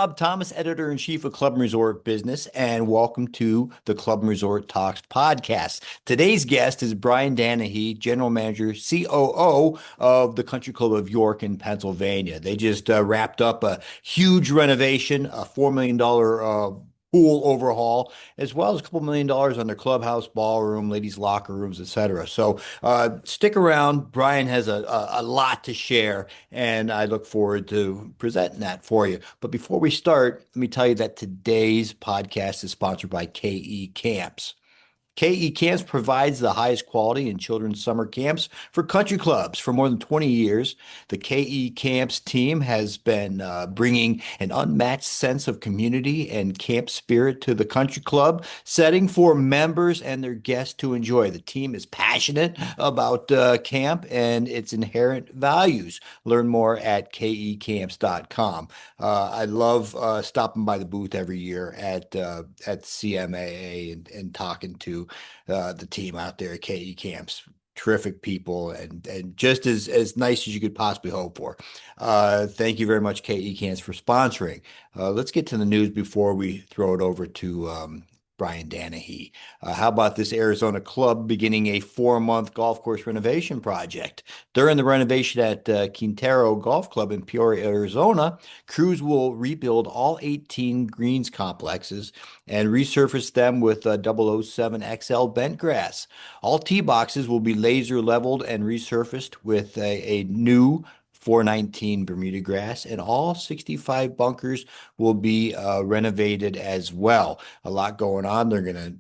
Rob Thomas, editor-in-chief of Club and Resort Business, and welcome to the Club and Resort Talks podcast. Today's guest is Bryan Danehy, general manager, COO of the Country Club of York in Pennsylvania. They just wrapped up a huge renovation, a $4 million pool overhaul, as well as a couple $1 million on their clubhouse, ballroom, ladies' locker rooms, etc. So stick around. Bryan has a lot to share, and I look forward to presenting that for you. But before we start, let me tell you that today's podcast is sponsored by KE Camps. KE Camps provides the highest quality in children's summer camps for country clubs. For more than 20 years, the KE Camps team has been bringing an unmatched sense of community and camp spirit to the country club setting for members and their guests to enjoy. The team is passionate about camp and its inherent values. Learn more at kecamps.com. I love stopping by the booth every year at CMAA and talking to the team out there at KE Camps. Terrific people and just as nice as you could possibly hope for. Thank you very much, KE Camps, for sponsoring. Let's get to the news before we throw it over to Bryan Danehy. How about this Arizona club beginning a 4-month golf course renovation project? During the renovation at Quintero Golf Club in Peoria, Arizona, crews will rebuild all 18 greens complexes and resurface them with 007 XL bent grass. All tee boxes will be laser leveled and resurfaced with a new 419 Bermuda grass, and all 65 bunkers will be renovated as well. A lot going on. They're going to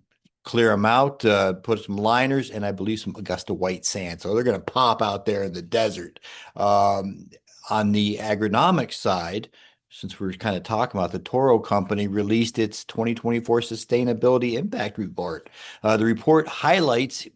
clear them out, put some liners, and I believe some Augusta white sand. So they're going to pop out there in the desert. On the agronomic side, since we're kind of talking about the Toro Company, released its 2024 Sustainability Impact Report. The report highlights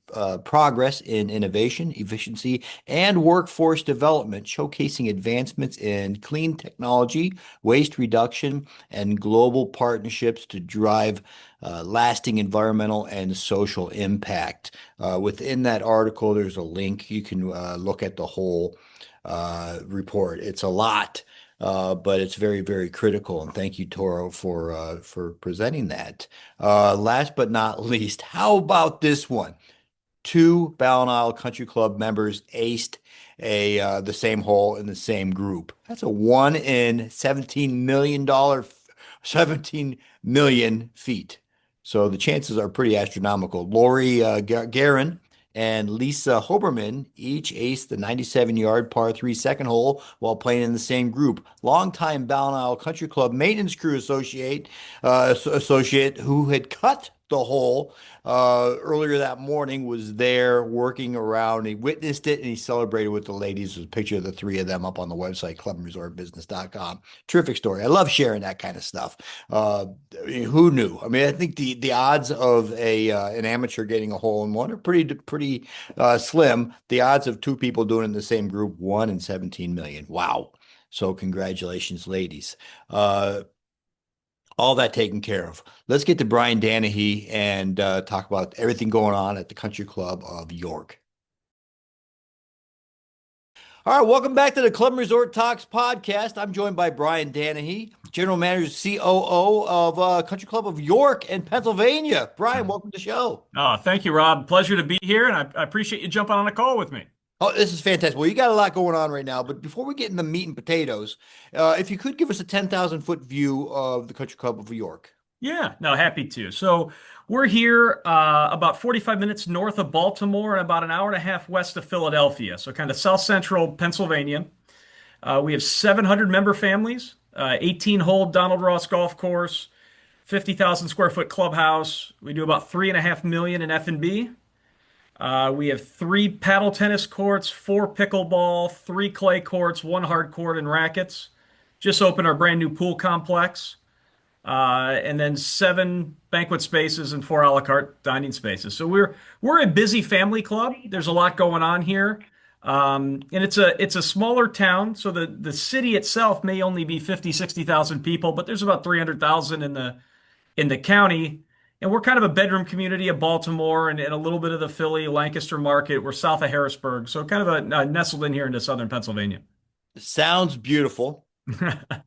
progress in innovation, efficiency, and workforce development, showcasing advancements in clean technology, waste reduction, and global partnerships to drive lasting environmental and social impact. Within that article, there's a link. You can look at the whole report. It's a lot. But it's very, very critical. And thank you, Toro, for presenting that. Last but not least, how about this one? 2 Ballon Isle Country Club members aced the same hole in the same group. That's a 1 in $17 million feet. So the chances are pretty astronomical. Lori Guerin and Lisa Hoberman each aced the 97-yard par 3 second hole while playing in the same group. Longtime Ballon Isle Country Club maintenance crew associate who had cut the hole earlier that morning was there working around. He witnessed it and he celebrated with the ladies. There's a picture of the 3 of them up on the website, clubandresortbusiness.com. Terrific story. I love sharing that kind of stuff. Who knew? I mean, I think the odds of an amateur getting a hole in one are pretty slim. The odds of 2 people doing it in the same group, 1 in 17 million. Wow. So congratulations, ladies. All that taken care of. Let's get to Bryan Danehy and talk about everything going on at the Country Club of York. All right, welcome back to the Club and Resort Talks podcast. I'm joined by Bryan Danehy, General Manager, COO of Country Club of York in Pennsylvania. Bryan, welcome to the show. Oh, thank you, Rob. Pleasure to be here, and I appreciate you jumping on a call with me. Oh, this is fantastic. Well, you got a lot going on right now, but before we get into meat and potatoes, if you could give us a 10,000-foot view of the Country Club of York. Yeah, no, happy to. So we're here about 45 minutes north of Baltimore and about an hour and a half west of Philadelphia, so kind of south central Pennsylvania. We have 700 member families, 18-hole Donald Ross golf course, 50,000 square foot clubhouse. We do about 3.5 million in F&B. We have 3 paddle tennis courts, 4 pickleball, 3 clay courts, 1 hard court, and rackets. Just opened our brand new pool complex. And then 7 banquet spaces and 4 a la carte dining spaces. So we're a busy family club. There's a lot going on here. And it's a smaller town, so the city itself may only be 50, 60,000 people, but there's about 300,000 in the county. And we're kind of a bedroom community of Baltimore and a little bit of the Philly, Lancaster market. We're south of Harrisburg, so kind of nestled in here into southern Pennsylvania. Sounds beautiful.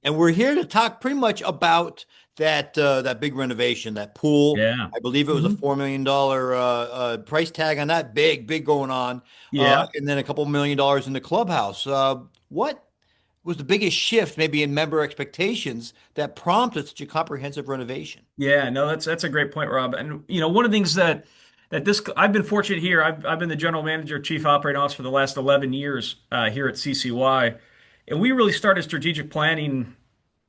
And we're here to talk pretty much about that big renovation, that pool. Yeah. I believe it was a Mhm. $4 million price tag on that, big going on, Yeah. and then a couple $1 million in the clubhouse. What was the biggest shift, maybe in member expectations, that prompted such a comprehensive renovation? Yeah, no, that's a great point, Rob. And one of the things that this I've been fortunate here. I've been the general manager, chief operating officer for the last 11 years here at CCY, and we really started strategic planning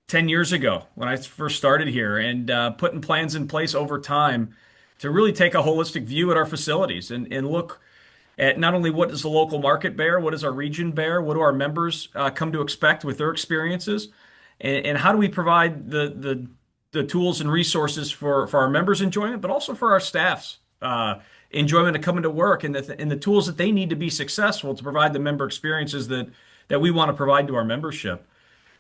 10 years ago when I first started here, and putting plans in place over time to really take a holistic view at our facilities and look at not only what does the local market bear, what does our region bear, what do our members come to expect with their experiences, and how do we provide the tools and resources for our members' enjoyment, but also for our staff's enjoyment of coming to work and the tools that they need to be successful to provide the member experiences that we want to provide to our membership.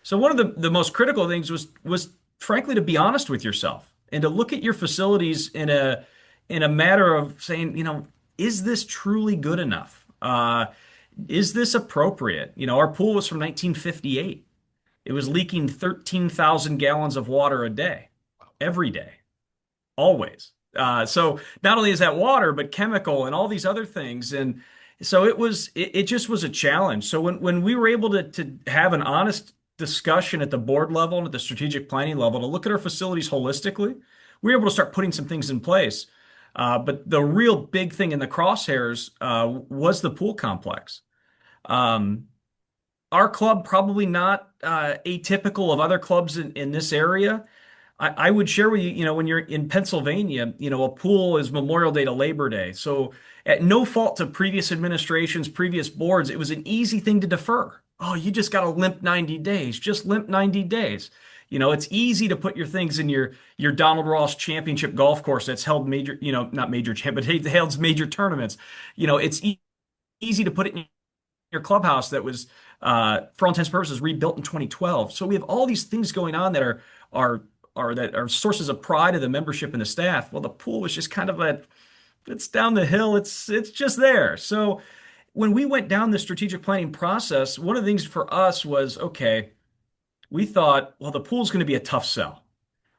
So one of the most critical things was frankly to be honest with yourself and to look at your facilities in a matter of saying, is this truly good enough? Is this appropriate? Our pool was from 1958. It was leaking 13,000 gallons of water a day, every day, always. So not only is that water, but chemical and all these other things. And so it just was a challenge. So when we were able to have an honest discussion at the board level and at the strategic planning level to look at our facilities holistically, we were able to start putting some things in place. But the real big thing in the crosshairs was the pool complex. Um, our club probably not atypical of other clubs in this area. I would share with you, when you're in Pennsylvania, a pool is Memorial Day to Labor Day. So at no fault to previous administrations, previous boards, it was an easy thing to defer. Oh, you just got to limp 90 days. Just limp 90 days. It's easy to put your things in your Donald Ross Championship golf course that's held major, not major champ, but it holds major tournaments. It's easy to put it in your clubhouse that was, for all intents and purposes, rebuilt in 2012. So we have all these things going on that are sources of pride of the membership and the staff. Well, the pool was just kind of it's down the hill. It's just there. So when we went down the strategic planning process, one of the things for us was, okay, we thought, well, the pool's going to be a tough sell.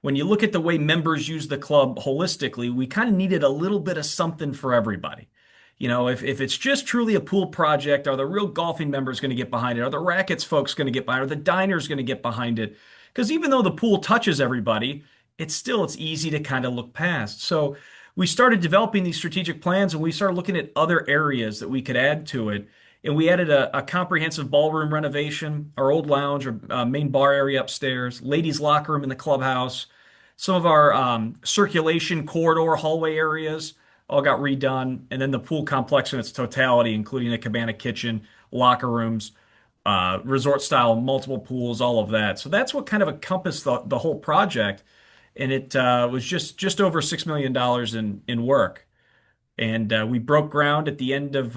When you look at the way members use the club holistically, we kind of needed a little bit of something for everybody. If it's just truly a pool project, are the real golfing members going to get behind it? Are the rackets folks going to get behind it? Are the diners going to get behind it? Because even though the pool touches everybody, it's easy to kind of look past. So we started developing these strategic plans and we started looking at other areas that we could add to it. And we added a comprehensive ballroom renovation, our old lounge or main bar area upstairs, ladies' locker room in the clubhouse, some of our circulation corridor hallway areas all got redone, and then the pool complex in its totality, including the cabana kitchen, locker rooms, resort style, multiple pools, all of that. So that's what kind of encompassed the whole project, and it was just over $6 million in work. And we broke ground at the end of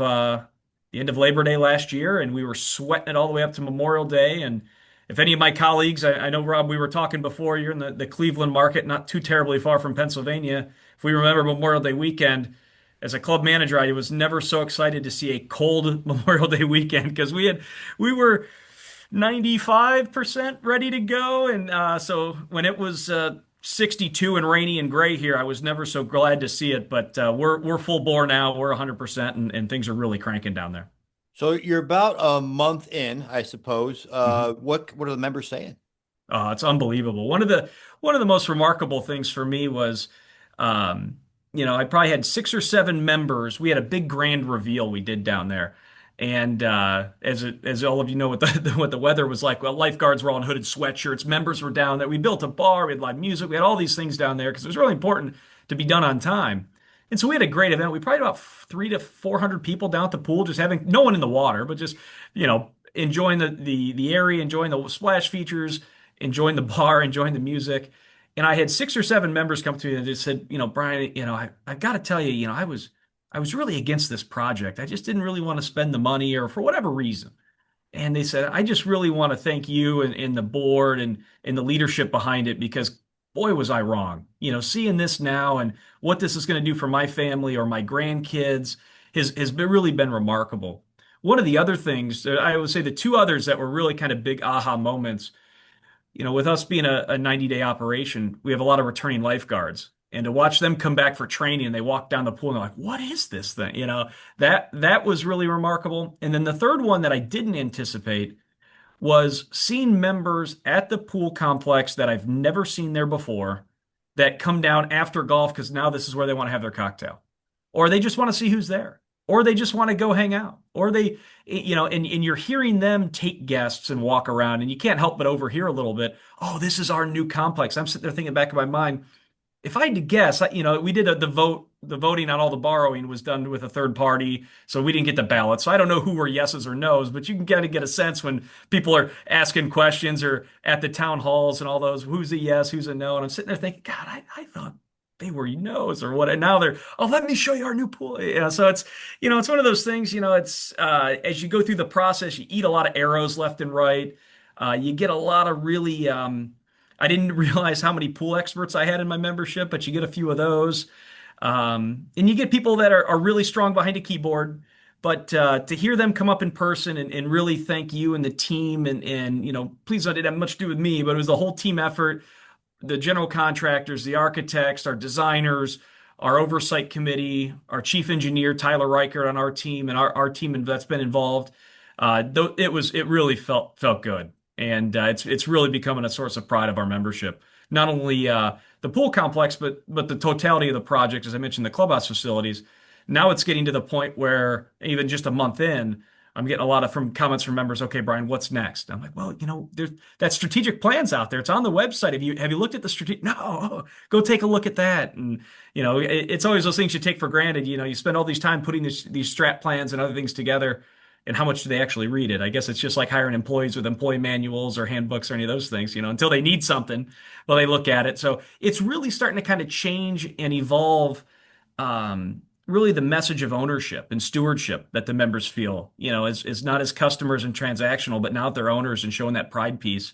Labor Day last year, and we were sweating it all the way up to Memorial Day. And if any of my colleagues, I know Rob, we were talking before, you're in the Cleveland market, not too terribly far from Pennsylvania. If we remember Memorial Day weekend, as a club manager, I was never so excited to see a cold Memorial Day weekend because we were 95% ready to go. And so when it was 62 and rainy and gray here, I was never so glad to see it. But we're full bore now. We're 100% and things are really cranking down there. So you're about a month in, I suppose. Mhm. What are the members saying? It's unbelievable. One of the most remarkable things for me was, um, I probably had 6 or 7 members. We had a big grand reveal we did down there, and as all of you know, what what the weather was like. Well, lifeguards were all in hooded sweatshirts. Members were down there. We built a bar. We had live music. We had all these things down there because it was really important to be done on time. And so we had a great event. We probably had about 300 to 400 people down at the pool, just having no one in the water, but just enjoying the area, enjoying the splash features, enjoying the bar, enjoying the music. And I had 6 or 7 members come to me and just said, Bryan, I've got to tell you, I was really against this project. I just didn't really want to spend the money or for whatever reason. And they said, I just really want to thank you and the board and the leadership behind it because boy, was I wrong. Seeing this now and what this is going to do for my family or my grandkids really been remarkable. One of the other things, I would say the two others that were really kind of big aha moments with us being a 90-day operation, we have a lot of returning lifeguards. And to watch them come back for training and they walk down the pool and they're like, what is this thing? That was really remarkable. And then the third one that I didn't anticipate was seeing members at the pool complex that I've never seen there before that come down after golf because now this is where they want to have their cocktail. Or they just want to see who's there. Or they just want to go hang out. Or and you're hearing them take guests and walk around, and you can't help but overhear a little bit. Oh, this is our new complex. I'm sitting there thinking back in my mind, if I had to guess, we did the voting on all the borrowing was done with a third party, so we didn't get the ballot. So I don't know who were yeses or nos, but you can kind of get a sense when people are asking questions or at the town halls and all those, who's a yes, who's a no. And I'm sitting there thinking, God, I thought they were no's or what. And now they're, oh, let me show you our new pool. So it's one of those things, it's as you go through the process, you eat a lot of arrows left and right. You get a lot of really, I didn't realize how many pool experts I had in my membership, but you get a few of those. And you get people that are really strong behind a keyboard, but to hear them come up in person and really thank you and the team and please, I didn't have much to do with me, but it was the whole team effort, the general contractors, the architects, our designers, our oversight committee, our chief engineer, Tyler Reichert on our team, and our team that's been involved. It really felt good. And it's really becoming a source of pride of our membership. Not only the pool complex, but the totality of the project, as I mentioned, the clubhouse facilities. Now it's getting to the point where even just a month in, I'm getting a lot of comments from members. Okay, Bryan, what's next? I'm like, well, there's that strategic plans out there. It's on the website. Have you looked at the strategic? No, go take a look at that. And it's always those things you take for granted. You spend all these time putting these strat plans and other things together. And how much do they actually read it? I guess it's just like hiring employees with employee manuals or handbooks or any of those things, until they need something, well, they look at it. So it's really starting to kind of change and evolve, really the message of ownership and stewardship that the members feel, is not as customers and transactional, but now that they're owners and showing that pride piece.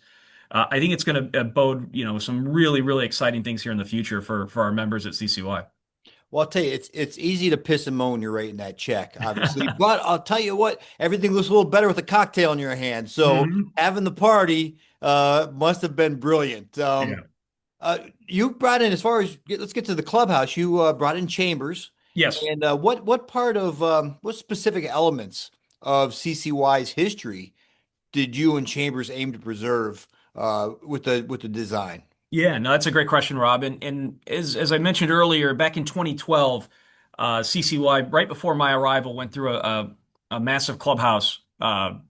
I think it's going to bode, some really, really exciting things here in the future for our members at CCY. Well, I'll tell you, it's easy to piss and moan you're writing that check, obviously. But I'll tell you what, everything looks a little better with a cocktail in your hand. So Mhm. having the party must have been brilliant. Yeah. You brought in, as far as let's get to the clubhouse. You brought in chambers, Yes. and what part of what specific elements of CCY's history did you and Chambers aim to preserve with the design? Yeah, no, that's a great question, Rob. And as I mentioned earlier, back in 2012, CCY, right before my arrival, went through a massive clubhouse, not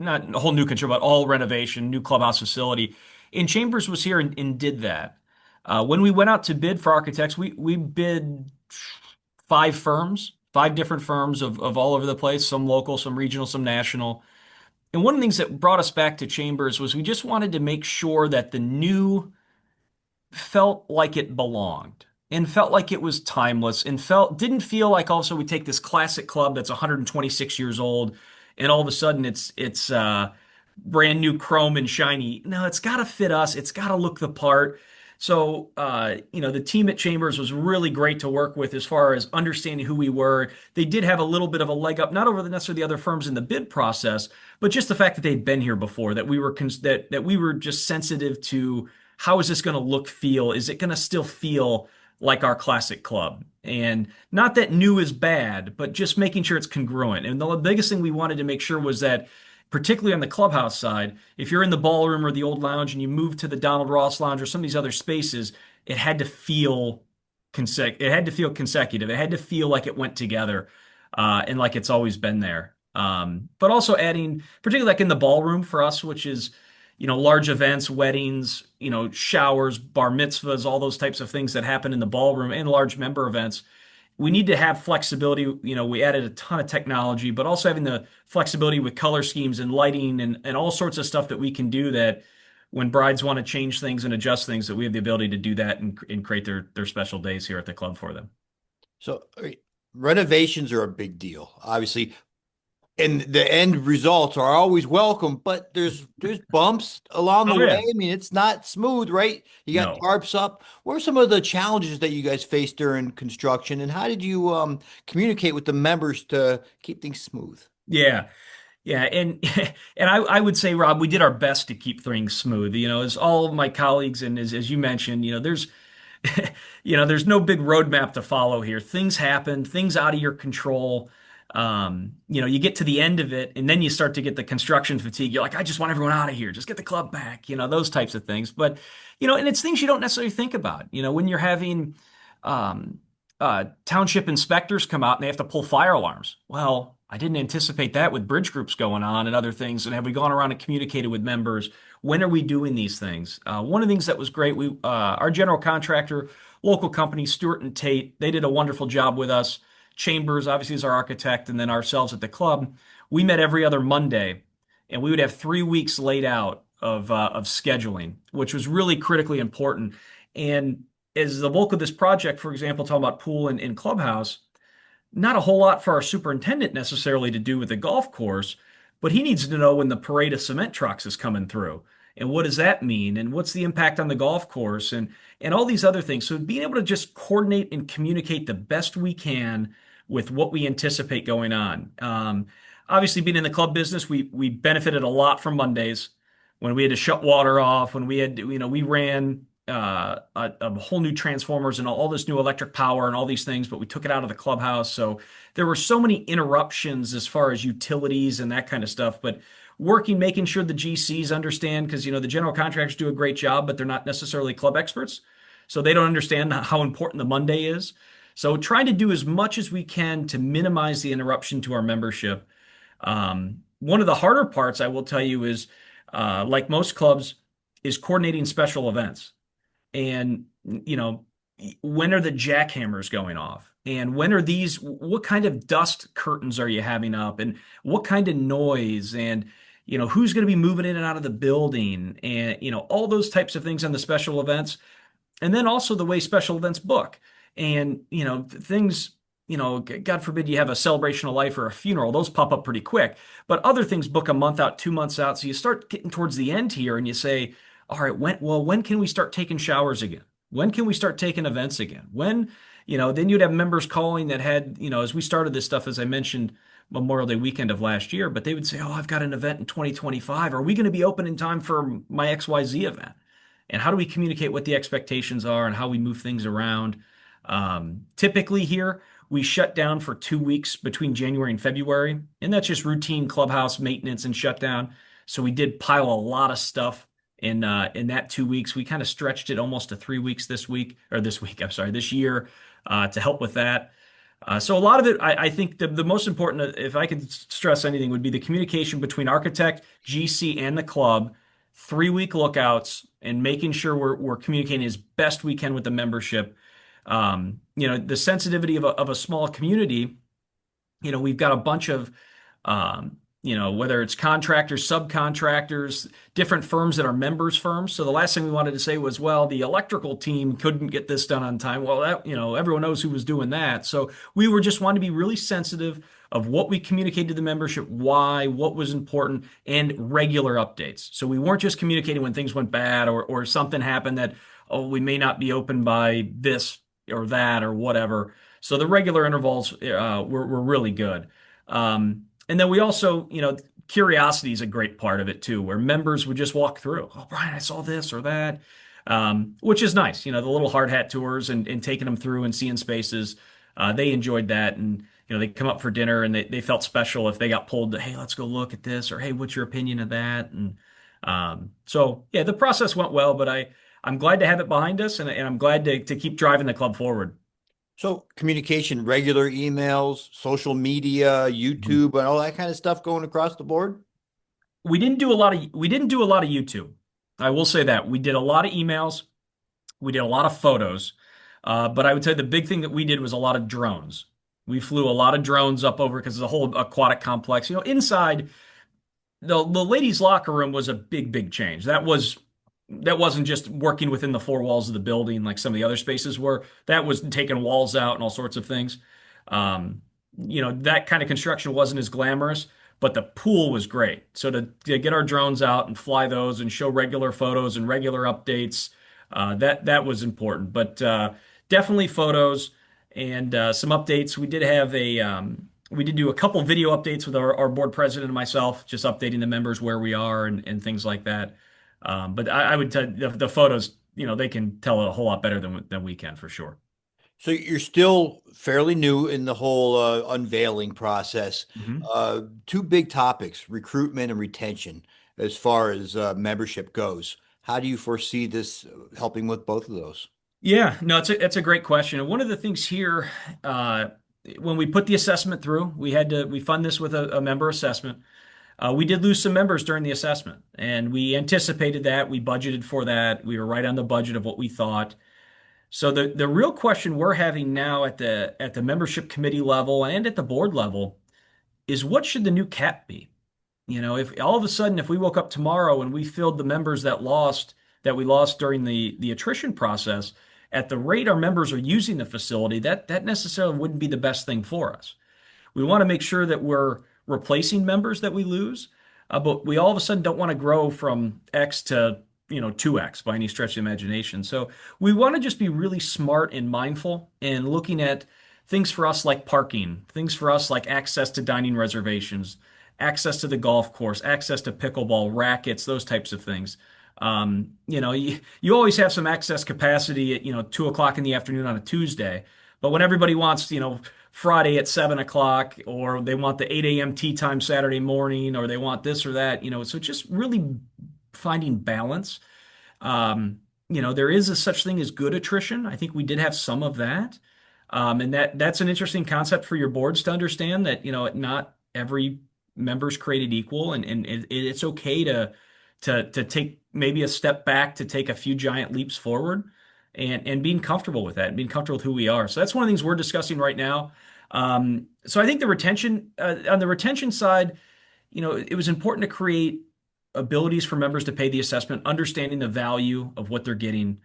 a whole new construction, but all renovation, new clubhouse facility. And Chambers was here and did that. When we went out to bid for architects, we bid five different firms of all over the place, some local, some regional, some national. And one of the things that brought us back to Chambers was we just wanted to make sure that the new felt like it belonged and felt like it was timeless and didn't feel like also we take this classic club that's 126 years old and all of a sudden it's brand new chrome and shiny. No, it's got to fit us. It's got to look the part. So, the team at Chambers was really great to work with as far as understanding who we were. They did have a little bit of a leg up, not over the necessarily the other firms in the bid process, but just the fact that they'd been here before, that we were that we were just sensitive to how is this going to look, feel? Is it going to still feel like our classic club? And not that new is bad, but just making sure it's congruent. And the biggest thing we wanted to make sure was that, particularly on the clubhouse side, if you're in the ballroom or the old lounge and you move to the Donald Ross lounge or some of these other spaces, it had to feel consecutive. It had to feel like it went together, and like it's always been there. But also adding, particularly like in the ballroom for us, which is, large events, weddings, showers, bar mitzvahs, all those types of things that happen in the ballroom and large member events. We need to have flexibility. We added a ton of technology, but also having the flexibility with color schemes and lighting and all sorts of stuff that we can do that when brides want to change things and adjust things, that we have the ability to do that and create their special days here at the club for them. So renovations are a big deal, obviously, and the end results are always welcome, but there's bumps along the Oh way. yeah. I mean, it's not smooth, right? You got No. tarps up. What are some of the challenges that you guys faced during construction, and how did you communicate with the members to keep things smooth? Yeah. Yeah, and and I would say, Rob, we did our best to keep things smooth. As all of my colleagues and as you mentioned, there's there's no big roadmap to follow here. Things happen, things out of your control. You get to the end of it, and then you start to get the construction fatigue. You're like, I just want everyone out of here. Just get the club back. Those types of things. But and it's things you don't necessarily think about. When you're having um, township inspectors come out and they have to pull fire alarms. Well, I didn't anticipate that with bridge groups going on and other things. And have we gone around and communicated with members? When are we doing these things? One of the things that was great, our general contractor, local company, Stewart and Tate, they did a wonderful job with us. Chambers, obviously, is our architect, and then ourselves at the club. We met every other Monday, and we would have 3 weeks laid out of scheduling, which was really critically important. And as the bulk of this project, for example, talking about pool and clubhouse, not a whole lot for our superintendent necessarily to do with the golf course, but he needs to know when the parade of cement trucks is coming through. And what does that mean? And what's the impact on the golf course and all these other things. So being able to just coordinate and communicate the best we can with what we anticipate going on. Obviously, being in the club business, we benefited a lot from Mondays when we had to shut water off, when we had we ran a whole new transformers and all this new electric power and all these things, but we took it out of the clubhouse. So there were so many interruptions as far as utilities and that kind of stuff. But making sure the GCs understand, because the general contractors do a great job, but they're not necessarily club experts. So they don't understand how important the Monday is. So trying to do as much as we can to minimize the interruption to our membership. One of the harder parts, I will tell you, is like most clubs, is coordinating special events. And when are the jackhammers going off, and what kind of dust curtains are you having up, and what kind of noise, and who's going to be moving in and out of the building, and all those types of things on the special events. And then also the way special events book, and things, God forbid you have a celebration of life or a funeral, those pop up pretty quick. But other things book a month out, 2 months out. So you start getting towards the end here and you say, all right, when can we start taking showers again? When can we start taking events again? Then you'd have members calling that had, as we started this stuff, as I mentioned, Memorial Day weekend of last year, but they would say, oh, I've got an event in 2025. Are we going to be open in time for my XYZ event? And how do we communicate what the expectations are and how we move things around? Typically here, we shut down for 2 weeks between January and February, and that's just routine clubhouse maintenance and shutdown. So we did pile a lot of stuff in that 2 weeks. We kind of stretched it almost to 3 weeks this year, to help with that. So a lot of it, I think the most important, if I could stress anything, would be the communication between architect, GC, and the club, 3 week lookouts, and making sure we're communicating as best we can with the membership. The sensitivity of a small community, we've got a bunch of, whether it's contractors, subcontractors, different firms that are members firms. So the last thing we wanted to say was, well, the electrical team couldn't get this done on time. Well, that, everyone knows who was doing that. So we were just wanting to be really sensitive of what we communicated to the membership, why, what was important, and regular updates. So we weren't just communicating when things went bad or something happened that, oh, we may not be open by this or that or whatever. So the regular intervals were really good. And then we also, curiosity is a great part of it too, where members would just walk through. Oh, Bryan, I saw this or that, which is nice. The little hard hat tours and taking them through and seeing spaces. They enjoyed that. And, they come up for dinner and they felt special if they got pulled to, hey, let's go look at this, or hey, what's your opinion of that? And so, yeah, the process went well, but I'm glad to have it behind us, and I'm glad to keep driving the club forward. So communication, regular emails, social media, YouTube, and all that kind of stuff going across the board. We didn't do a lot of YouTube. I will say that we did a lot of emails. We did a lot of photos. But I would say the big thing that we did was a lot of drones. We flew a lot of drones up over, because it's a whole aquatic complex. Inside the ladies' locker room was a big, big change. That wasn't just working within the four walls of the building like some of the other spaces were. That was taking walls out and all sorts of things. That kind of construction wasn't as glamorous, but the pool was great. So to get our drones out and fly those and show regular photos and regular updates, that was important. But definitely photos and some updates. We did have We did do a couple video updates with our board president and myself, just updating the members where we are and things like that. But I would tell the photos, they can tell a whole lot better than we can for sure. So you're still fairly new in the whole unveiling process. Mhm. Two big topics, recruitment and retention, as far as membership goes. How do you foresee this helping with both of those? Yeah, no, it's a great question. And one of the things here, uh, when we put the assessment through, we fund this with a member assessment. We did lose some members during the assessment, and we anticipated that. We budgeted for that. We were right on the budget of what we thought. So the real question we're having now at the membership committee level and at the board level is what should the new cap be? If all of a sudden, if we woke up tomorrow and we filled the members that we lost during the attrition process, at the rate our members are using the facility, that necessarily wouldn't be the best thing for us. We want to make sure that we're replacing members that we lose, but we all of a sudden don't want to grow from X to 2X by any stretch of the imagination. So we want to just be really smart and mindful and looking at things for us like parking, things for us like access to dining reservations, access to the golf course, access to pickleball rackets, those types of things. You always have some excess capacity at 2 o'clock in the afternoon on a Tuesday, but when everybody wants Friday at 7 o'clock, or they want the 8 a.m. tea time Saturday morning, or they want this or that, so just really finding balance. There is a such thing as good attrition. I think we did have some of that. And that's an interesting concept for your boards to understand that, not every member's created equal, and it's okay to take maybe a step back, to take a few giant leaps forward, and being comfortable with that and being comfortable with who we are. So that's one of the things we're discussing right now. So I think on the retention side, it was important to create abilities for members to pay the assessment, understanding the value of what they're getting,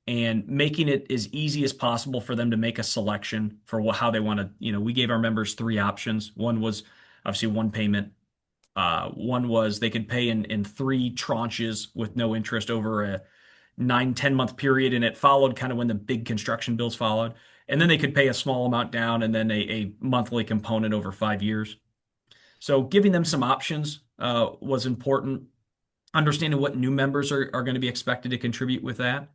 and making it as easy as possible for them to make a selection for how they want to. We gave our members three options. One was obviously one payment. One was they could pay in three tranches with no interest over a 9-10 month period, and it followed kind of when the big construction bills followed. And then they could pay a small amount down and then a monthly component over 5 years. So giving them some options was important. Understanding what new members are going to be expected to contribute with that.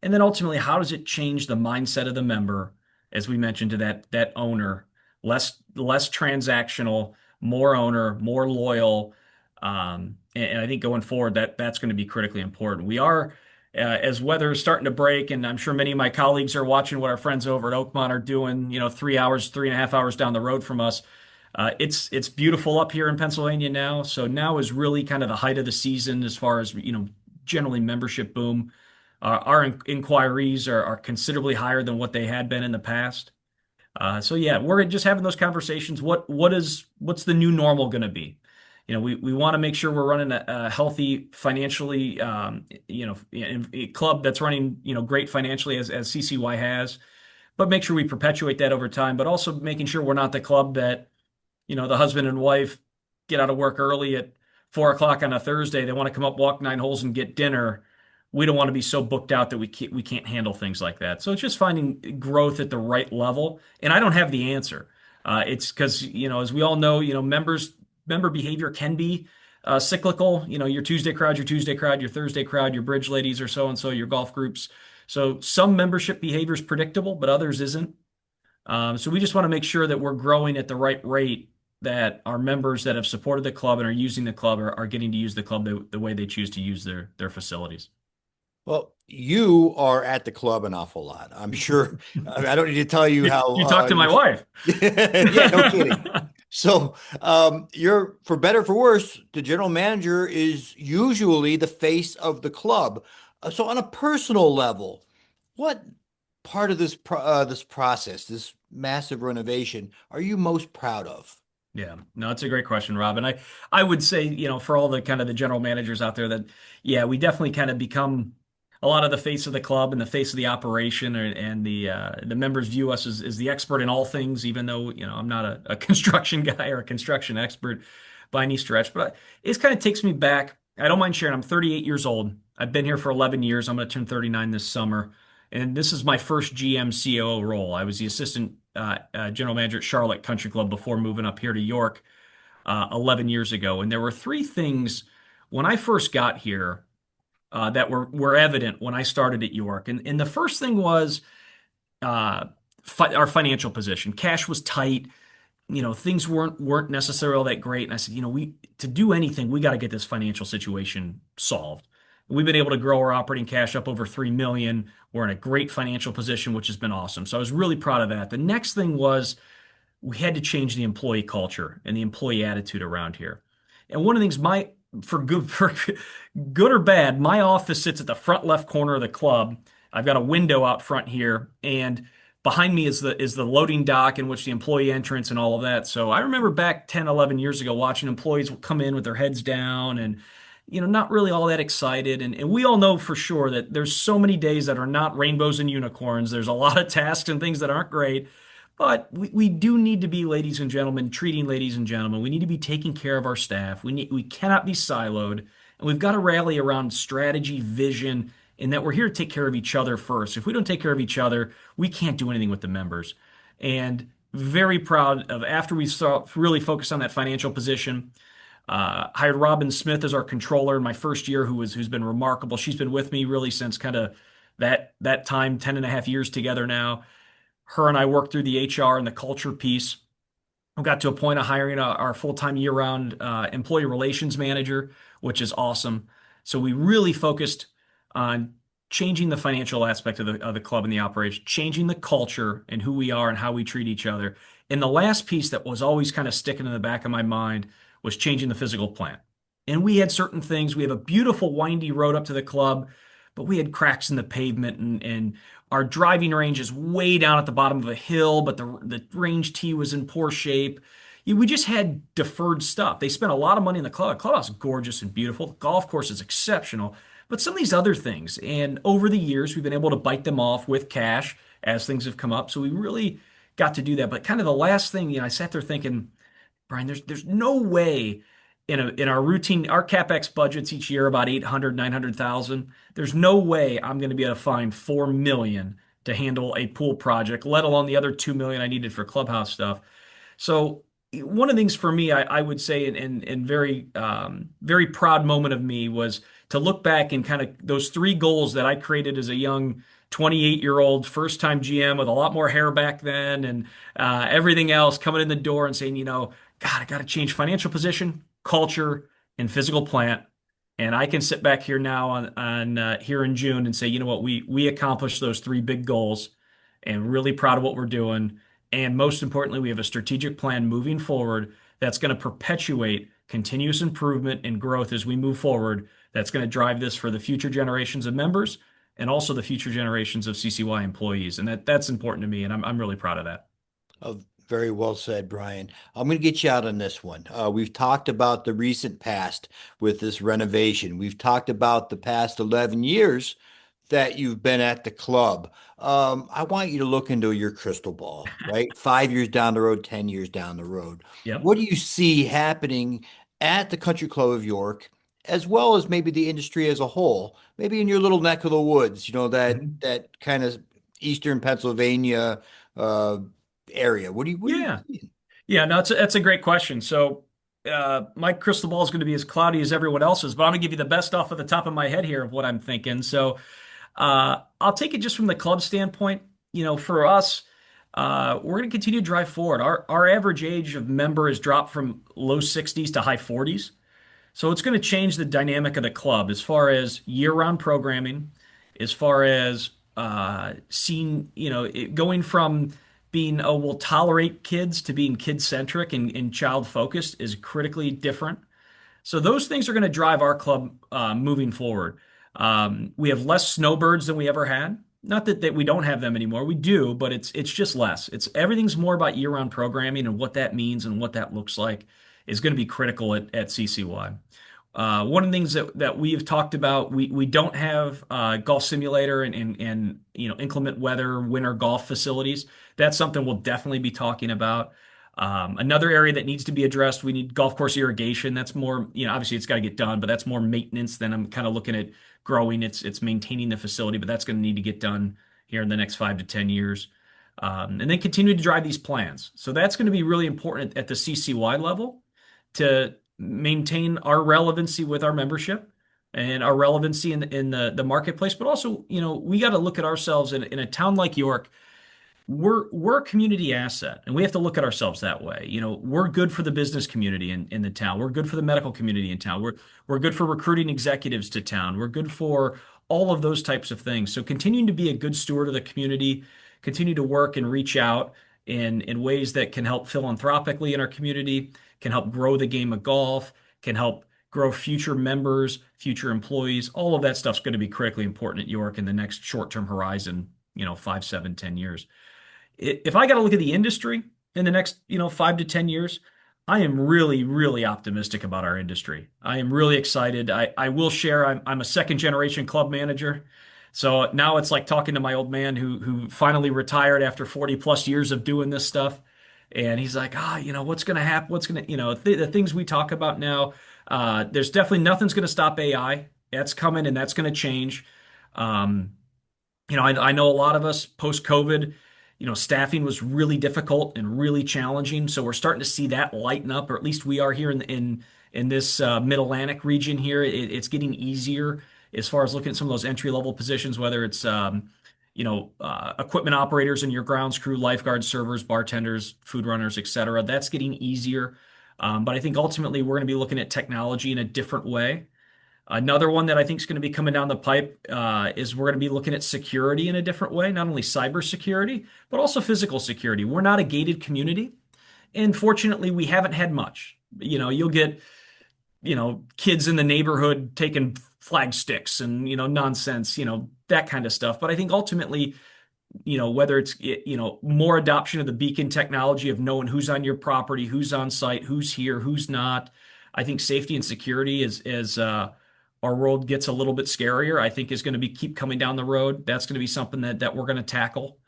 And then ultimately, how does it change the mindset of the member, as we mentioned, to that owner, less transactional, more owner, more loyal. And I think going forward, that's going to be critically important. We are, as weather is starting to break, and I'm sure many of my colleagues are watching what our friends over at Oakmont are doing, 3 hours, 3.5 hours down the road from us. It's beautiful up here in Pennsylvania now. So now is really kind of the height of the season as far as, generally membership boom. Our inquiries are considerably higher than what they had been in the past. So yeah, we're just having those conversations. What's the new normal going to be? We want to make sure we're running a healthy financially, a club that's running, great financially as CCY has, but make sure we perpetuate that over time, but also making sure we're not the club that, the husband and wife get out of work early at 4 o'clock on a Thursday. They want to come up, walk 9 holes, and get dinner. We don't want to be so booked out that we can't handle things like that. So it's just finding growth at the right level. And I don't have the answer. It's because, as we all know, member behavior can be cyclical. Your Tuesday crowd, your Thursday crowd, your bridge ladies or so and so, your golf groups. So some membership behavior is predictable, but others isn't. So we just want to make sure that we're growing at the right rate, that our members that have supported the club and are using the club are getting to use the club the way they choose to use their facilities. Well, you are at the club an awful lot. I'm sure. I don't need to tell you how You talk to my wife. Yeah, no kidding. So, you're, for better or for worse, the general manager is usually the face of the club. So, on a personal level, what part of this process, this massive renovation, are you most proud of? Yeah, no, it's a great question, Rob. And I would say, for all the kind of the general managers out there that, yeah, we definitely kind of become a lot of the face of the club and the face of the operation, and the members view us as the expert in all things, even though, I'm not a construction guy or a construction expert by any stretch. But it kind of takes me back. I don't mind sharing. I'm 38 years old. I've been here for 11 years. I'm going to turn 39 this summer. And this is my first GM COO role. I was the assistant general manager at Charlotte Country Club before moving up here to York 11 years ago. And there were three things when I first got here that were evident when I started at York. And the first thing was uh, our financial position. Cash was tight. Things weren't necessarily all that great. And I said, we to do anything, we got to get this financial situation solved. We've been able to grow our operating cash up over 3 million. We're in a great financial position, which has been awesome. So I was really proud of that. The next thing was we had to change the employee culture and the employee attitude around here. And one of the things for good or bad, my office sits at the front left corner of the club. I've got a window out front here, and behind me is the loading dock in which the employee entrance and all of that. So I remember back 10, 11 years ago watching employees come in with their heads down and not really all that excited. And we all know for sure that there's so many days that are not rainbows and unicorns. There's a lot of tasks and things that aren't great. But we do need to be, ladies and gentlemen, treating ladies and gentlemen. We need to be taking care of our staff. We cannot be siloed, and we've got to rally around strategy, vision, and that we're here to take care of each other first. If we don't take care of each other, we can't do anything with the members. And very proud of after we really focused on that financial position. Hired Robin Smith as our controller in my first year, who's been remarkable. She's been with me really since kind of that time, 10 and a half years together now. Her and I worked through the HR and the culture piece. We got to a point of hiring our full-time year-round employee relations manager, which is awesome. So we really focused on changing the financial aspect of the club and the operation, changing the culture and who we are and how we treat each other. And the last piece that was always kind of sticking in the back of my mind was changing the physical plant. And we had certain things. We have a beautiful windy road up to the club, but we had cracks in the pavement and our driving range is way down at the bottom of a hill, but the range tee was in poor shape. We just had deferred stuff. They spent a lot of money in the club. The clubhouse is gorgeous and beautiful. The golf course is exceptional. But some of these other things, and over the years, we've been able to bite them off with cash as things have come up. So we really got to do that. But kind of the last thing, I sat there thinking, Brian, there's no way in our routine, our CapEx budgets each year about 800, 900,000. There's no way I'm going to be able to find 4 million to handle a pool project, let alone the other 2 million I needed for clubhouse stuff. So one of the things for me, I would say, and very very proud moment of me was to look back and kind of those three goals that I created as a young 28-year-old first time GM with a lot more hair back then and everything else coming in the door and saying, God, I got to change financial position, culture, and physical plant. And I can sit back here now on here in June and say, you know what, we accomplished those three big goals, and really proud of what we're doing. And most importantly, we have a strategic plan moving forward that's going to perpetuate continuous improvement and growth as we move forward. That's going to drive this for the future generations of members and also the future generations of CCY employees. And that's important to me, and I'm really proud of that. Oh, very well said, Brian. I'm going to get you out on this one. We've talked about the recent past with this renovation. We've talked about the past 11 years that you've been at the club. I want you to look into your crystal ball, right? 5 years down the road, 10 years down the road. Yep. What do you see happening at the Country Club of York, as well as maybe the industry as a whole? Maybe in your little neck of the woods, Mhm. that kind of Eastern Pennsylvania uh, area. What do you Yeah. see? Yeah, no, that's a great question. So, my crystal ball is going to be as cloudy as everyone else's, but I'm going to give you the best off of the top of my head here of what I'm thinking. So, I'll take it just from the club standpoint. For us, we're going to continue to drive forward. Our average age of member has dropped from low 60s to high 40s. So it's going to change the dynamic of the club as far as year-round programming, as far as seeing, going from being, oh, we'll tolerate kids to being kid-centric and child-focused is critically different. So those things are going to drive our club moving forward. We have less snowbirds than we ever had. Not that we don't have them anymore. We do, but it's just less. It's everything's more about year-round programming and what that means and what that looks like is going to be critical at CCY. One of the things that we have talked about, we don't have golf simulator and inclement weather winter golf facilities. That's something we'll definitely be talking about. Another area that needs to be addressed, we need golf course irrigation. That's more, obviously it's got to get done, but that's more maintenance than I'm kind of looking at growing. It's maintaining the facility, but that's going to need to get done here in the next 5 to 10 years, and then continue to drive these plans. So that's going to be really important at the CCY level to maintain our relevancy with our membership and our relevancy in the marketplace. But also, we got to look at ourselves in a town like York. We're a community asset, and we have to look at ourselves that way. We're good for the business community in the town. We're good for the medical community in town. We're good for recruiting executives to town. We're good for all of those types of things. So continuing to be a good steward of the community, continue to work and reach out in ways that can help philanthropically in our community, can help grow the game of golf, can help grow future members, future employees. All of that stuff's going to be critically important at York in the next short-term horizon, 5, 7, 10 years. If I got to look at the industry in the next, 5 to 10 years, I am really, really optimistic about our industry. I am really excited. I will share, I'm a second generation club manager. So now it's like talking to my old man who finally retired after 40 plus years of doing this stuff. And he's like, what's going to happen? What's going to, the things we talk about now, there's definitely nothing's going to stop AI. That's coming and that's going to change. Um, I know a lot of us post-COVID, staffing was really difficult and really challenging. So we're starting to see that lighten up, or at least we are here in this Mid-Atlantic region here. It's getting easier as far as looking at some of those entry-level positions, whether it's equipment operators in your grounds crew, lifeguards, servers, bartenders, food runners, etc. That's getting easier. But I think ultimately we're going to be looking at technology in a different way. Another one that I think is going to be coming down the pipe is we're going to be looking at security in a different way, not only cybersecurity, but also physical security. We're not a gated community, and fortunately, we haven't had much. You'll get, kids in the neighborhood taking flag sticks and, nonsense, that kind of stuff. But I think ultimately, whether it's, more adoption of the beacon technology of knowing who's on your property, who's on site, who's here, who's not. I think safety and security is our world gets a little bit scarier, I think is going to be keep coming down the road. That's going to be something that we're going to tackle.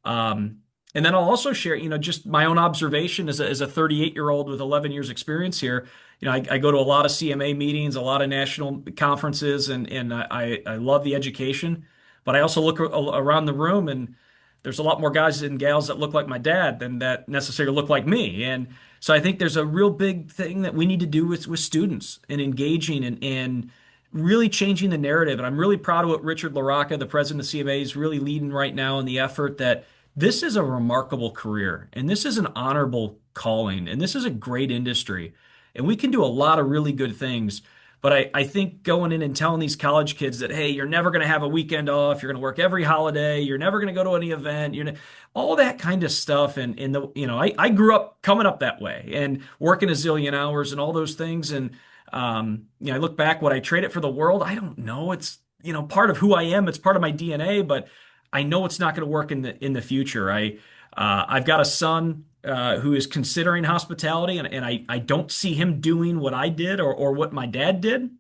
And then I'll also share, just my own observation as a 38-year-old with 11 years experience here. I go to a lot of CMA meetings, a lot of national conferences, and I love the education. But I also look around the room, and there's a lot more guys and gals that look like my dad than that necessarily look like me. And so I think there's a real big thing that we need to do with students and engaging and really changing the narrative. And I'm really proud of what Richard LaRocca, the president of CMA, is really leading right now in the effort that this is a remarkable career and this is an honorable calling and this is a great industry. And we can do a lot of really good things. But I think going in and telling these college kids that, hey, you're never going to have a weekend off, you're going to work every holiday, you're never going to go to any event, all that kind of stuff. And I grew up coming up that way and working a zillion hours and all those things. And I look back, would I trade it for the world? I don't know. It's, part of who I am. It's part of my DNA, but I know it's not going to work in the future. I've got a son who is considering hospitality, and I don't see him doing what I did or what my dad did.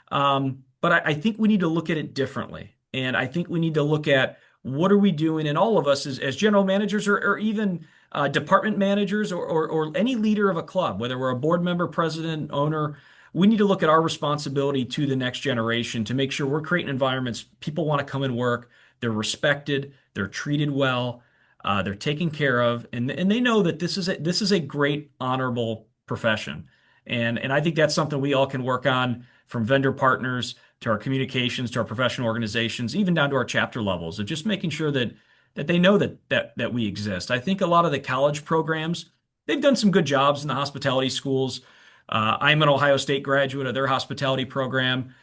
But I think we need to look at it differently. And I think we need to look at what are we doing, and all of us as general managers or even department managers or any leader of a club, whether we're a board member, president, owner, we need to look at our responsibility to the next generation to make sure we're creating environments people want to come and work. They're respected, they're treated well, they're taken care of, and they know that this is a great, honorable profession. And I think that's something we all can work on, from vendor partners to our communications to our professional organizations, even down to our chapter levels, of just making sure that they know that we exist. I think a lot of the college programs, they've done some good jobs in the hospitality schools. I'm an Ohio State graduate of their hospitality program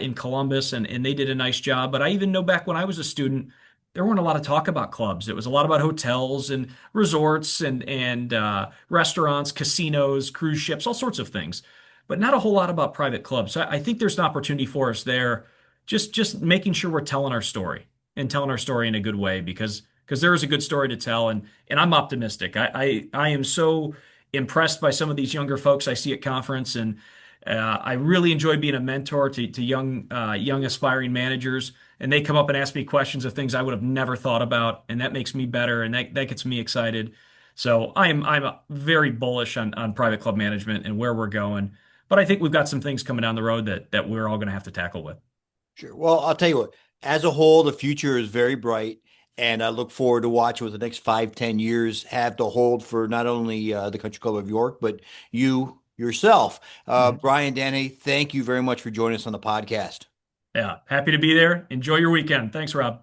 in Columbus, and they did a nice job. But I even know back when I was a student, there weren't a lot of talk about clubs. It was a lot about hotels and resorts and restaurants, casinos, cruise ships, all sorts of things, but not a whole lot about private clubs. So I think there's an opportunity for us there, just making sure we're telling our story and telling our story in a good way, because there is a good story to tell, and I'm optimistic. I am so impressed by some of these younger folks I see at conference, and I really enjoy being a mentor to young aspiring managers, and they come up and ask me questions of things I would have never thought about, and that makes me better, and that gets me excited. So I'm very bullish on private club management and where we're going, but I think we've got some things coming down the road that we're all going to have to tackle with. Sure. Well, I'll tell you what, as a whole, the future is very bright. And I look forward to watching what the next 5, 10 years have to hold for not only the Country Club of York, but you yourself. Mhm. Bryan Danehy, thank you very much for joining us on the podcast. Yeah, happy to be there. Enjoy your weekend. Thanks, Rob.